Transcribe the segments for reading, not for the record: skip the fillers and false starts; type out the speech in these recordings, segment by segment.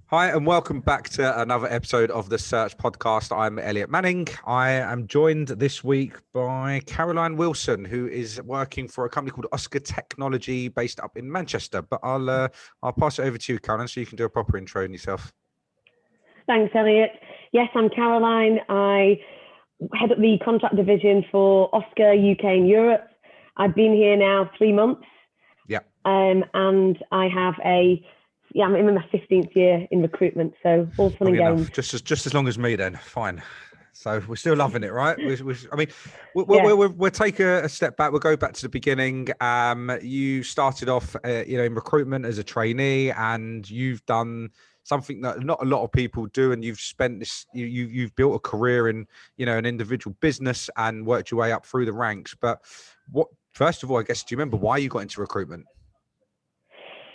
Hi, and welcome back to another episode of the Search Podcast. I'm Elliot Manning. I am joined this week by Caroline Wilson, who is working for a company called Oscar Technology based up in Manchester. But I'll pass it over to you, Caroline, so you can do a proper intro on yourself. Thanks, Elliot. Yes, I'm Caroline. I head up the contract division for Oscar UK and Europe. I've been here now 3 months. Yeah. And I have I'm in my 15th year in recruitment, so all fun and games. Just as long as me then, fine. So we're still loving it, right? We'll take a step back. We'll go back to the beginning. You started off, in recruitment as a trainee, and you've done something that not a lot of people do, and you've spent this. You've built a career in, an individual business and worked your way up through the ranks. But first of all, I guess, do you remember why you got into recruitment?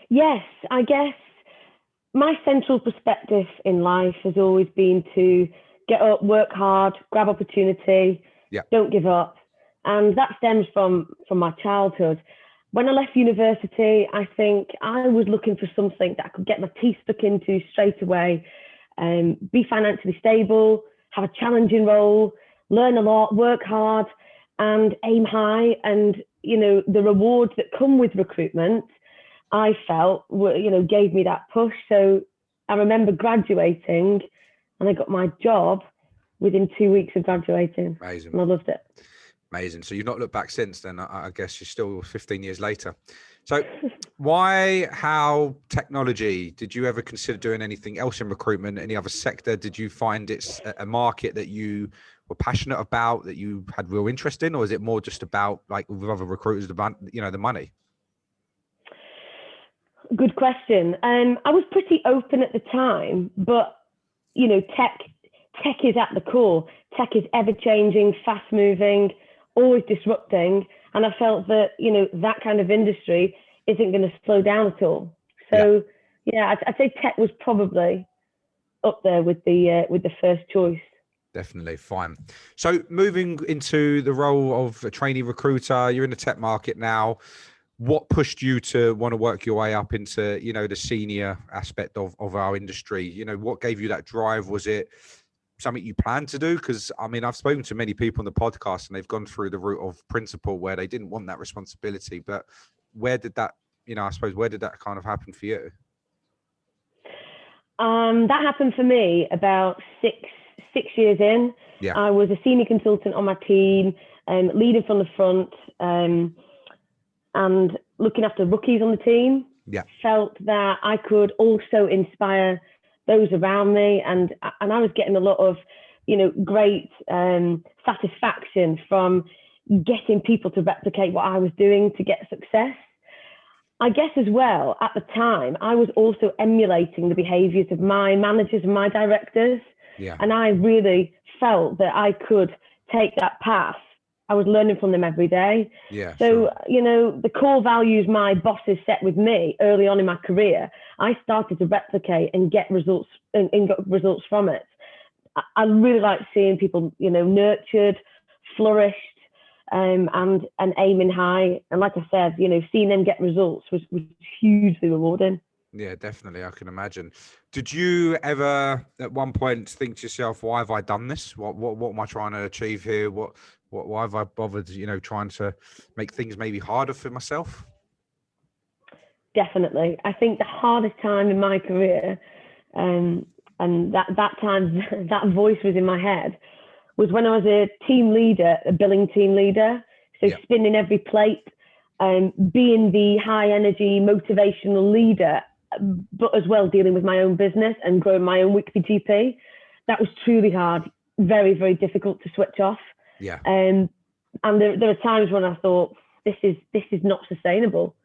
Yes, I guess my central perspective in life has always been to get up, work hard, grab opportunity, don't give up. And that stems from my childhood. When I left university, I think I was looking for something that I could get my teeth stuck into straight away, be financially stable, have a challenging role, learn a lot, work hard, and aim high. And, the rewards that come with recruitment, I felt gave me that push. So I remember graduating and I got my job within 2 weeks of graduating. Amazing. And I loved it. Amazing. So you've not looked back since then, I guess you're still 15 years later. So how technology? Did you ever consider doing anything else in recruitment, any other sector? Did you find it's a market that you were passionate about, that you had real interest in, or is it more just about, like with other recruiters, the money? Good question. I was pretty open at the time, but tech is at the core. Tech is ever changing, fast moving, always disrupting, and I felt that that kind of industry isn't going to slow down at all. So I'd say tech was probably up there with the first choice. Definitely. Fine. So moving into the role of a trainee recruiter, you're in the tech market now. What pushed you to want to work your way up into, the senior aspect of our industry? What gave you that drive? Was it something you planned to do? Because, I've spoken to many people on the podcast and they've gone through the route of principal where they didn't want that responsibility. But where did that, where did that kind of happen for you? That happened for me about six years in. Yeah. I was a senior consultant on my team, leading from the front, and looking after rookies on the team. Felt that I could also inspire those around me, and I was getting a lot of great satisfaction from getting people to replicate what I was doing to get success. I guess as well, at the time, I was also emulating the behaviors of my managers and my directors. And I really felt that I could take that path. I was learning from them every day. So, the core values my bosses set with me early on in my career, I started to replicate and get results and got results from it. I really like seeing people, nurtured, flourished, and aiming high. And like I said, seeing them get results was hugely rewarding. Yeah, definitely. I can imagine. Did you ever at one point think to yourself, why have I done this? What am I trying to achieve here? Why have I bothered, trying to make things maybe harder for myself? Definitely. I think the hardest time in my career, and that time, that voice was in my head, was when I was a team leader, a billing team leader. So spinning every plate, being the high energy, motivational leader, but as well dealing with my own business and growing my own weekly GP. That was truly hard, very, very difficult to switch off. And there are times when I thought, this is not sustainable.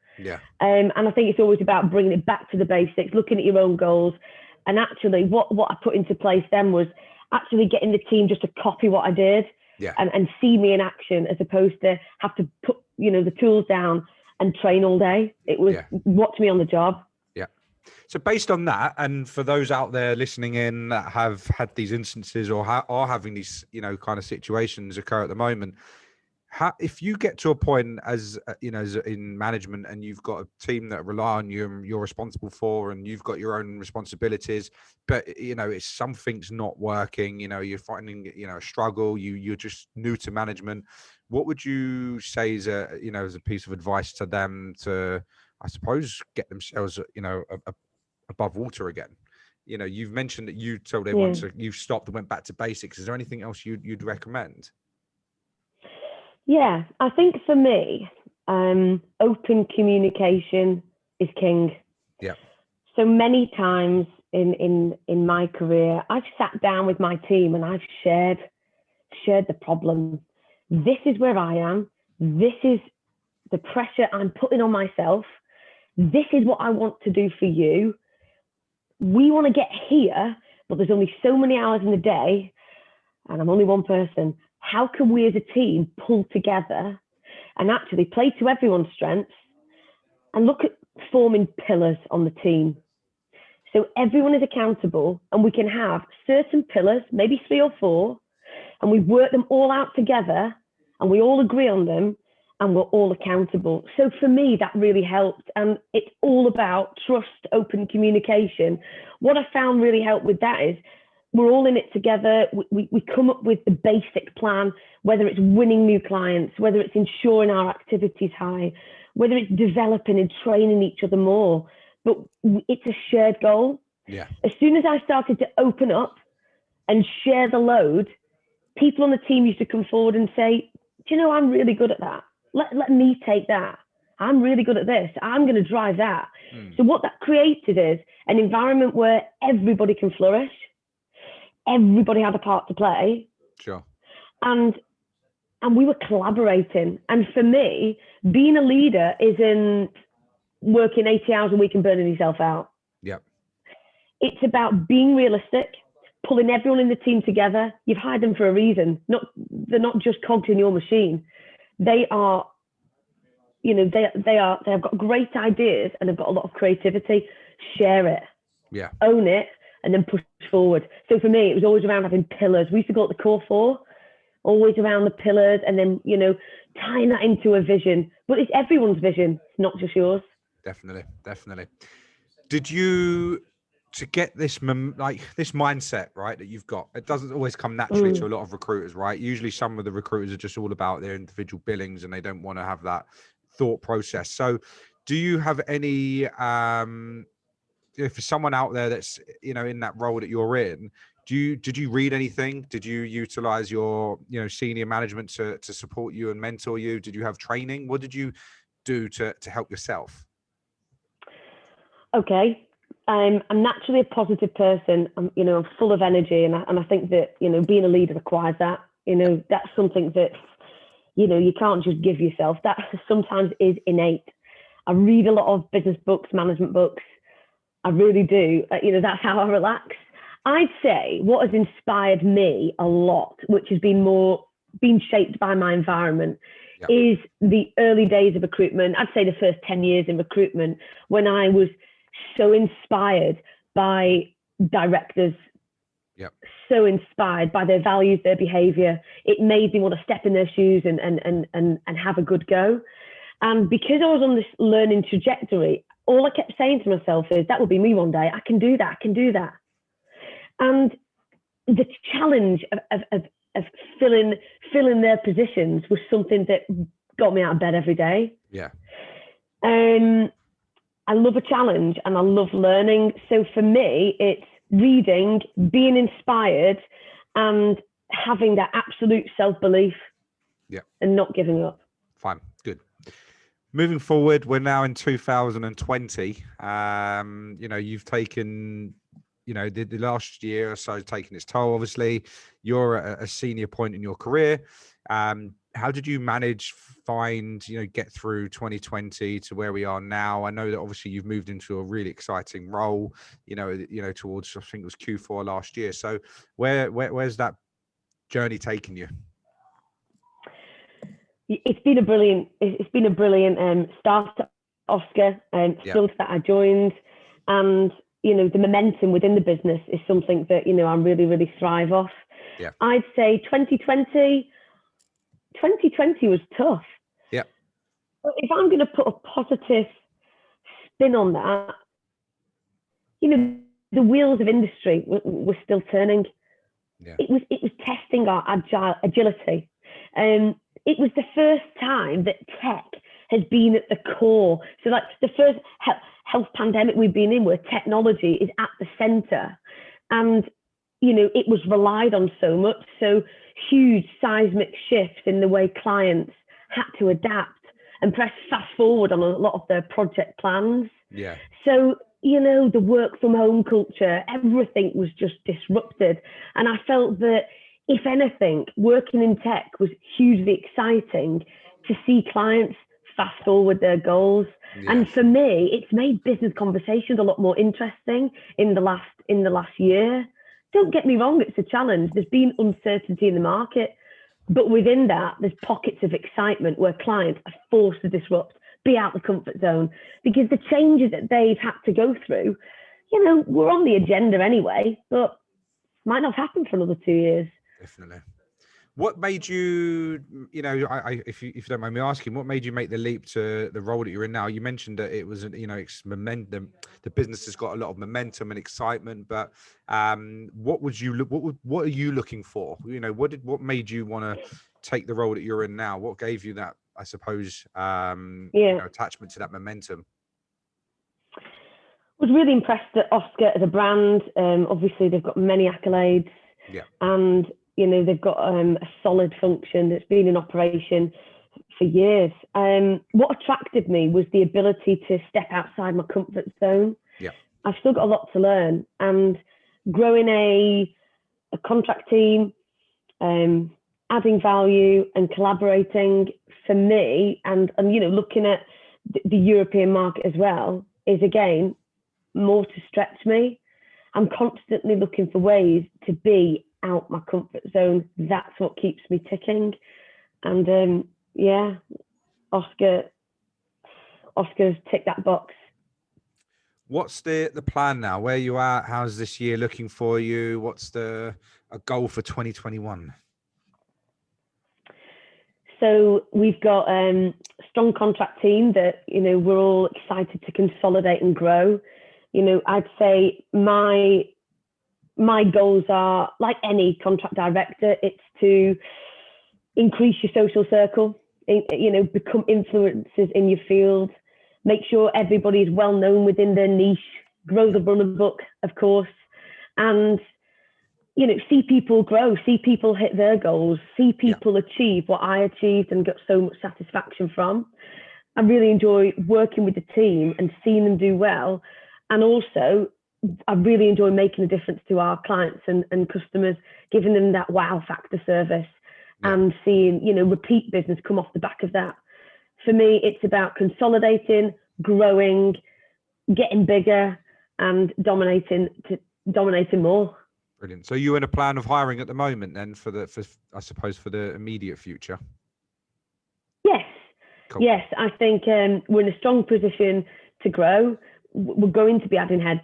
And I think it's always about bringing it back to the basics, looking at your own goals. And actually what I put into place then was actually getting the team just to copy what I did and see me in action, as opposed to have to put, the tools down and train all day. It was watch me on the job. So based on that, and for those out there listening in that have had these instances or are having these, kind of situations occur at the moment, If you get to a point as as in management, and you've got a team that rely on you and you're responsible for, and you've got your own responsibilities, but it's something's not working, you're finding a struggle, you're just new to management, what would you say is as a piece of advice to them to, I suppose, get themselves above water again? You've mentioned that you told everyone you've stopped and went back to basics. Is there anything else you'd recommend? Yeah, I think for me, open communication is king. Yeah. So many times in my career, I've sat down with my team and I've shared the problem. This is where I am. This is the pressure I'm putting on myself. This is what I want to do for you. We want to get here, but there's only so many hours in the day, and I'm only one person. How can we as a team pull together and actually play to everyone's strengths and look at forming pillars on the team? So everyone is accountable, and we can have certain pillars, maybe 3 or 4, and we work them all out together and we all agree on them and we're all accountable. So for me, that really helped. And it's all about trust, open communication. What I found really helped with that is we're all in it together. We come up with the basic plan, whether it's winning new clients, whether it's ensuring our activity's high, whether it's developing and training each other more. But it's a shared goal. Yeah. As soon as I started to open up and share the load, people on the team used to come forward and say, do you know, I'm really good at that. Let me take that. I'm really good at this. I'm going to drive that. So what that created is an environment where everybody can flourish. Everybody had a part to play. Sure. And we were collaborating. And for me, being a leader isn't working 80 hours a week and burning yourself out. Yep. It's about being realistic, pulling everyone in the team together. You've hired them for a reason. They're not just cogs in your machine. They are, they have got great ideas and have got a lot of creativity. Share it. Yeah. Own it, and then push forward. So for me, it was always around having pillars. We used to call it the core 4, always around the pillars, and then, tying that into a vision. But it's everyone's vision. It's not just yours. Definitely. Did you, to get this this mindset, right, that you've got, it doesn't always come naturally to a lot of recruiters, right? Usually some of the recruiters are just all about their individual billings and they don't want to have that thought process. So do you have any, for someone out there that's, in that role that you're in, did you read anything? Did you utilize your, senior management to support you and mentor you? Did you have training? What did you do to help yourself? Okay. I'm naturally a positive person. I'm full of energy, and I think that, being a leader requires that. That's something that, you can't just give yourself. That sometimes is innate. I read a lot of business books, management books. I really do. That's how I relax. I'd say what has inspired me a lot, which has been shaped by my environment, is the early days of recruitment. I'd say the first 10 years in recruitment, when I was so inspired by directors, so inspired by their values, their behavior. It made me want to step in their shoes and have a good go. And because I was on this learning trajectory, all I kept saying to myself is, that will be me one day. I can do that. And the challenge of filling their positions was something that got me out of bed every day. Yeah. I love a challenge and I love learning. So for me, it's reading, being inspired, and having that absolute self-belief. Yeah. And not giving up. Fine. Good. Moving forward, we're now in 2020. You've taken, the last year or so taken its toll. Obviously, you're at a senior point in your career. How did you get through 2020 to where we are now? I know that obviously you've moved into a really exciting role, towards, I think it was Q4 last year. So where's that journey taken you? It's been a brilliant start to Oscar, still that I joined, and the momentum within the business is something that I really, really thrive off. Yeah. I'd say 2020 2020 was tough. Yeah. But if I'm going to put a positive spin on that, you know, the wheels of industry were still turning. Yeah. It was testing our agility. It was the first time that tech has been at the core. So like the first health pandemic we've been in, where technology is at the center, and you know, it was relied on so much. So huge seismic shifts in the way clients had to adapt and press fast forward on a lot of their project plans. Yeah. So, you know, the work from home culture, everything was just disrupted. And I felt that, if anything, working in tech was hugely exciting to see clients fast forward their goals. Yeah. And for me, it's made business conversations a lot more interesting in the last year. Don't get me wrong, it's a challenge. There's been uncertainty in the market, but within that, there's pockets of excitement where clients are forced to disrupt, be out the comfort zone, because the changes that they've had to go through, you know, were on the agenda anyway, but might not happen for another 2 years. Definitely. What made you, you know, if you don't mind me asking, what made you make the leap to the role that you're in now? You mentioned that it was, you know, it's momentum. The business has got a lot of momentum and excitement, but what are you looking for? You know, what made you want to take the role that you're in now? What gave you that, I suppose, you know, attachment to that momentum? I was really impressed at Oscar as a brand. Obviously, they've got many accolades. Yeah. And you know, they've got a solid function that's been in operation for years. What attracted me was the ability to step outside my comfort zone. Yeah. I've still got a lot to learn, and growing a contract team, adding value and collaborating for me, and you know, looking at the European market as well, is again more to stretch me. I'm constantly looking for ways to be out my comfort zone. That's what keeps me ticking. And Oscar's ticked that box. What's the plan now? Where you at? How's this year looking for you? What's a goal for 2021? So we've got a strong contract team that, you know, we're all excited to consolidate and grow. You know, I'd say my goals are, like any contract director, it's to increase your social circle, you know, become influencers in your field, make sure everybody is well known within their niche, grow the runner book, of course, and, you know, see people grow, see people hit their goals, see people achieve what I achieved and got so much satisfaction from. I really enjoy working with the team and seeing them do well. And also, I really enjoy making a difference to our clients and customers, giving them that wow factor service and seeing, you know, repeat business come off the back of that. For me, it's about consolidating, growing, getting bigger, and dominating more. Brilliant. So you're in a plan of hiring at the moment then for I suppose for the immediate future? Yes. Cool. Yes, I think we're in a strong position to grow. We're going to be adding heads.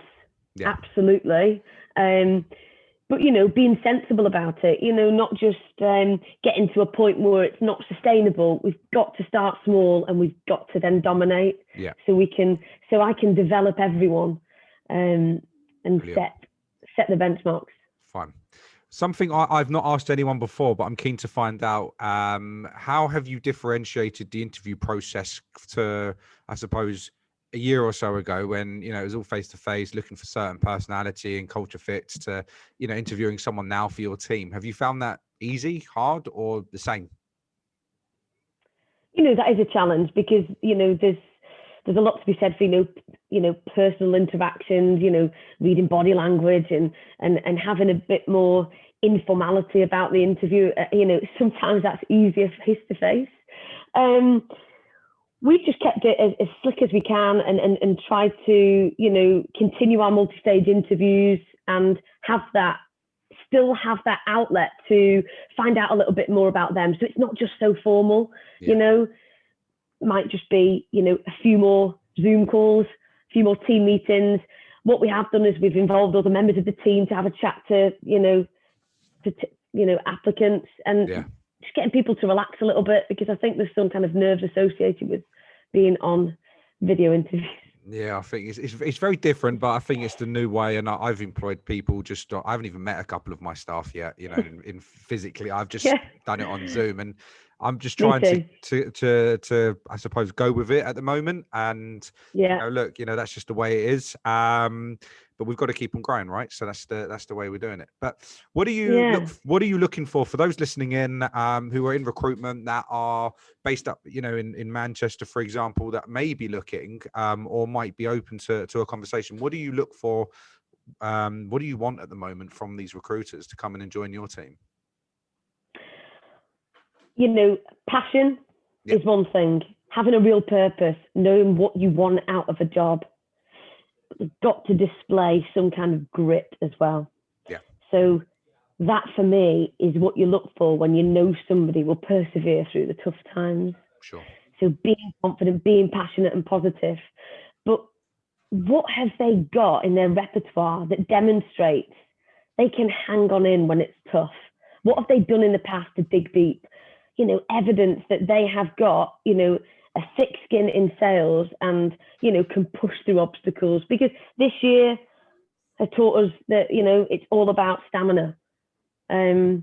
Yeah. Absolutely. But, you know, being sensible about it, you know, not just getting to a point where it's not sustainable. We've got to start small and we've got to then dominate. Yeah. So I can develop everyone and set the benchmarks. Fine. Something I've not asked anyone before, but I'm keen to find out, how have you differentiated the interview process to, I suppose, a year or so ago when, you know, it was all face-to-face, looking for certain personality and culture fits, to, you know, interviewing someone now for your team? Have you found that easy, hard, or the same? You know, that is a challenge because, you know, there's a lot to be said for, you know, personal interactions, you know, reading body language and having a bit more informality about the interview. You know, sometimes that's easier face-to-face. We've just kept it as slick as we can and tried to, you know, continue our multi-stage interviews and still have that outlet to find out a little bit more about them. So it's not just so formal, you know, it might just be, you know, a few more Zoom calls, a few more team meetings. What we have done is we've involved other members of the team to have a chat to, you know, applicants. And just getting people to relax a little bit, because I think there's some kind of nerves associated with being on video interviews. Yeah, I think it's very different, but I think it's the new way. And I've employed people I haven't even met a couple of my staff yet, in physically. I've just done it on Zoom, and I'm just trying to I suppose go with it at the moment. And look, that's just the way it is. But we've got to keep on growing, right? So that's the way we're doing it. But what are you looking for those listening in who are in recruitment that are based up, in Manchester, for example, that may be looking or might be open to a conversation? What do you look for? What do you want at the moment from these recruiters to come in and join your team? Passion is one thing. Having a real purpose, knowing what you want out of a job. You've got to display some kind of grit as well. Yeah. So that for me is what you look for when you know somebody will persevere through the tough times. Sure. So being confident, being passionate and positive. But what have they got in their repertoire that demonstrates they can hang on in when it's tough? What have they done in the past to dig deep? Evidence that they have got, a thick skin in sales and, can push through obstacles, because this year has taught us that, it's all about stamina. So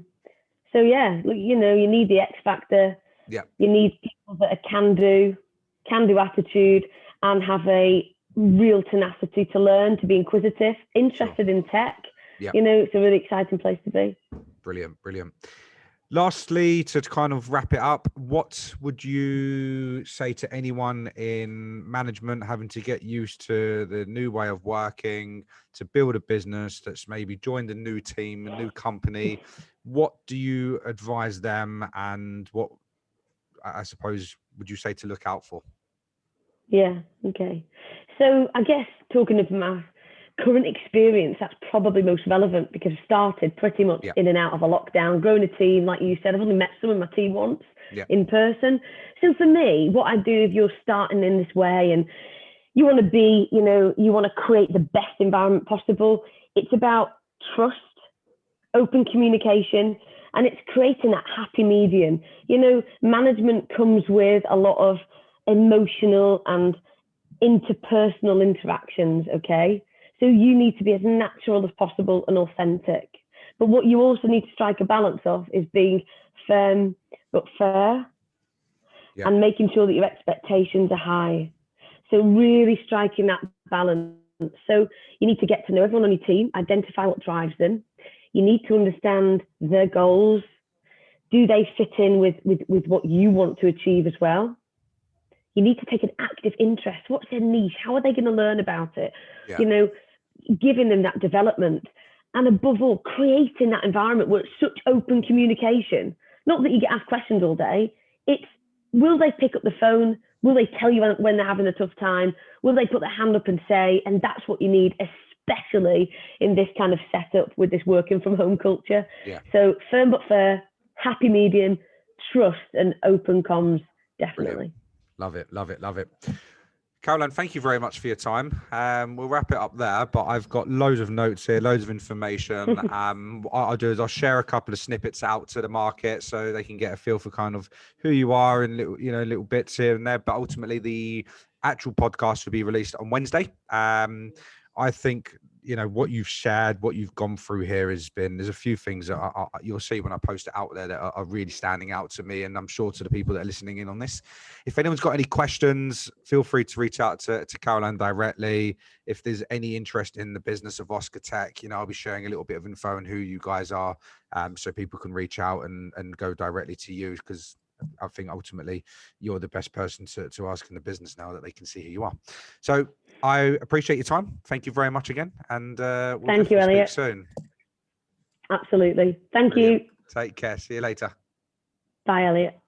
yeah, you need the X factor. Yeah. You need people that are can do attitude and have a real tenacity to learn, to be inquisitive, interested in tech. Yeah. It's a really exciting place to be. Brilliant. Lastly, to kind of wrap it up, what would you say to anyone in management having to get used to the new way of working, to build a business that's maybe joined a new team, a new company? What do you advise them, and what, I suppose, would you say to look out for? Yeah, okay. So I guess talking of my current experience, that's probably most relevant, because I started pretty much in and out of a lockdown, growing a team, like you said. I've only met some of my team once in person. So for me, what I do, if you're starting in this way and you want to be, you want to create the best environment possible, it's about trust, open communication, and it's creating that happy medium. Management comes with a lot of emotional and interpersonal interactions, okay? So you need to be as natural as possible and authentic. But what you also need to strike a balance of is being firm but fair, and making sure that your expectations are high. So really striking that balance. So you need to get to know everyone on your team, identify what drives them. You need to understand their goals. Do they fit in with what you want to achieve as well? You need to take an active interest. What's their niche? How are they going to learn about it? Giving them that development, and above all, creating that environment where it's such open communication. Not that you get asked questions all day. It's, will they pick up the phone? Will they tell you when they're having a tough time? Will they put their hand up and say? And that's what you need, especially in this kind of setup with this working from home culture. So firm but fair, happy medium, trust, and open comms, definitely. Brilliant. Love it. Caroline, thank you very much for your time. We'll wrap it up there, but I've got loads of notes here, loads of information. What I'll do is I'll share a couple of snippets out to the market so they can get a feel for kind of who you are and little bits here and there. But ultimately, the actual podcast will be released on Wednesday. I think what you've shared, what you've gone through here there's a few things that you'll see when I post it out there that are really standing out to me, and I'm sure to the people that are listening in on this. If anyone's got any questions, feel free to reach out to Caroline directly. If there's any interest in the business of Oscar Tech, I'll be sharing a little bit of info on who you guys are, so people can reach out and go directly to you, because I think ultimately you're the best person to ask in the business now that they can see who you are. So I appreciate your time. Thank you very much again. And we'll Thank you, Elliot. Speak soon. Absolutely. Thank you. Take care. See you later. Bye, Elliot.